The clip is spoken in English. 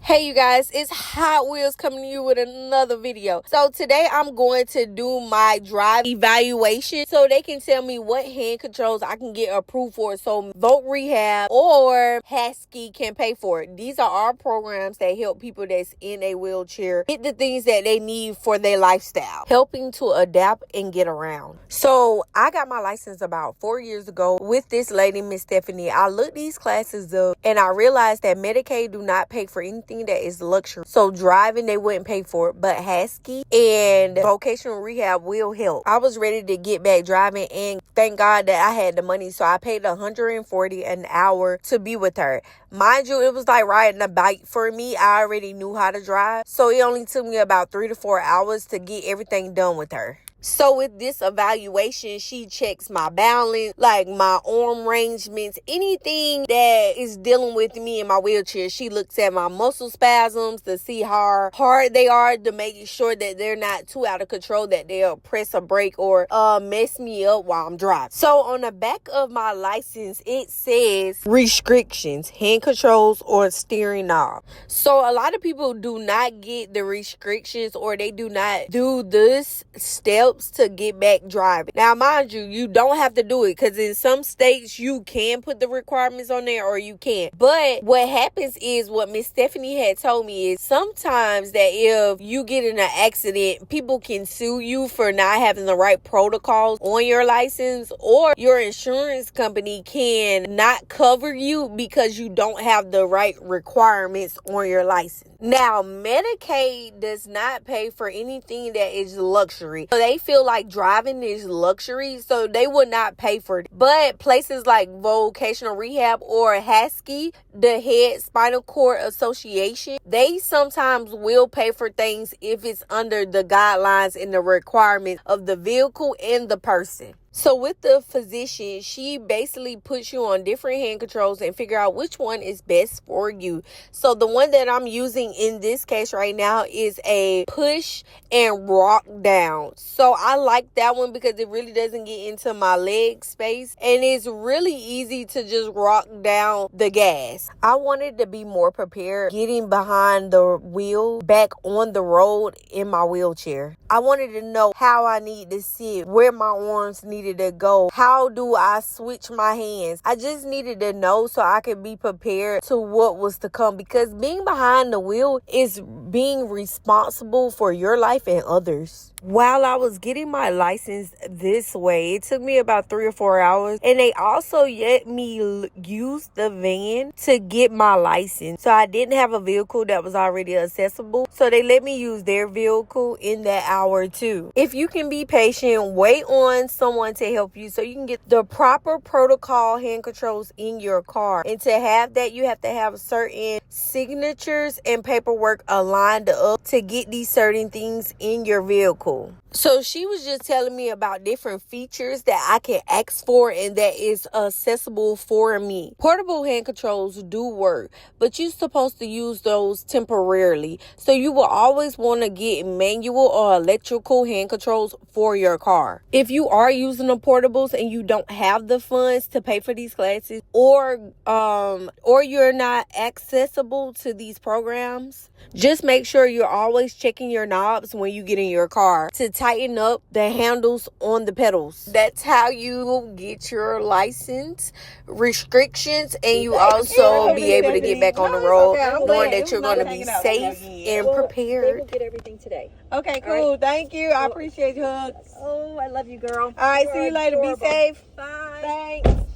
Hey you guys, it's Hot Wheels coming to you with another video. So today I'm going to do my drive evaluation so they can tell me what hand controls I can get approved for so Vote Rehab or Husky can pay for it. These are our programs that help people that's in a wheelchair get the things that they need for their lifestyle, helping to adapt and get around. So I got my license about 4 years ago with this lady, Miss Stephanie. I looked these classes up and I realized that Medicaid do not pay for anything that is luxury. So driving, they wouldn't pay for it, but Husky and vocational rehab will help. I was ready to get back driving and thank God that I had the money. So I paid $140 an hour to be with her. Mind you, it was like riding a bike for me. I already knew how to drive. So it only took me about 3 to 4 hours to get everything done with her. So with this evaluation, she checks my balance, like my arm arrangements, anything that is dealing with me in my wheelchair. She looks at my muscle spasms to see how hard they are, to make sure that they're not too out of control, that they'll press a brake or mess me up while I'm driving. So on the back of my license, it says restrictions, hand controls or steering knob. So a lot of people do not get the restrictions, or they do not do this step to get back driving. Now, mind you, you don't have to do it, because in some states you can put the requirements on there or you can't. But what happens is, what Miss Stephanie had told me is, sometimes that if you get in an accident, people can sue you for not having the right protocols on your license, or your insurance company can not cover you because you don't have the right requirements on your license. Now, Medicaid does not pay for anything that is luxury. So they feel like driving is luxury, so they would not pay for it. But places like vocational rehab or Husky, the Head Spinal Cord Association, they sometimes will pay for things if it's under the guidelines and the requirements of the vehicle and the person. So with the physician, she basically puts you on different hand controls and figure out which one is best for you. So the one that I'm using in this case right now is a push and rock down. So I like that one because it really doesn't get into my leg space, and it's really easy to just rock down the gas. I wanted to be more prepared getting behind the wheel back on the road in my wheelchair. I wanted to know how I need to sit, where my arms needed to go, how do I switch my hands. I just needed to know so I could be prepared to what was to come, because being behind the wheel is being responsible for your life and others. While I was getting my license this way, it took me about 3 or 4 hours, and they also let me use the van to get my license. So I didn't have a vehicle that was already accessible, so they let me use their vehicle in that hour too. If you can be patient, wait on someone to help you so you can get the proper protocol hand controls in your car. And to have that, you have to have certain signatures and paperwork aligned up to get these certain things in your vehicle. So she was just telling me about different features that I can ask for and that is accessible for me. Portable hand controls do work, but you're supposed to use those temporarily. So you will always want to get manual or electrical hand controls for your car. If you are using the portables and you don't have the funds to pay for these classes, or you're not accessible to these programs, just make sure you're always checking your knobs when you get in your car to tighten up the handles on the pedals. That's how you get your license restrictions, and you also be able to get back on the road knowing that you're going to be safe and prepared. They will get everything today. Okay, cool. Right. Thank you. I appreciate you, Hugs. Oh, I love you, girl. All right, see you later. Adorable. Be safe. Bye. Thanks.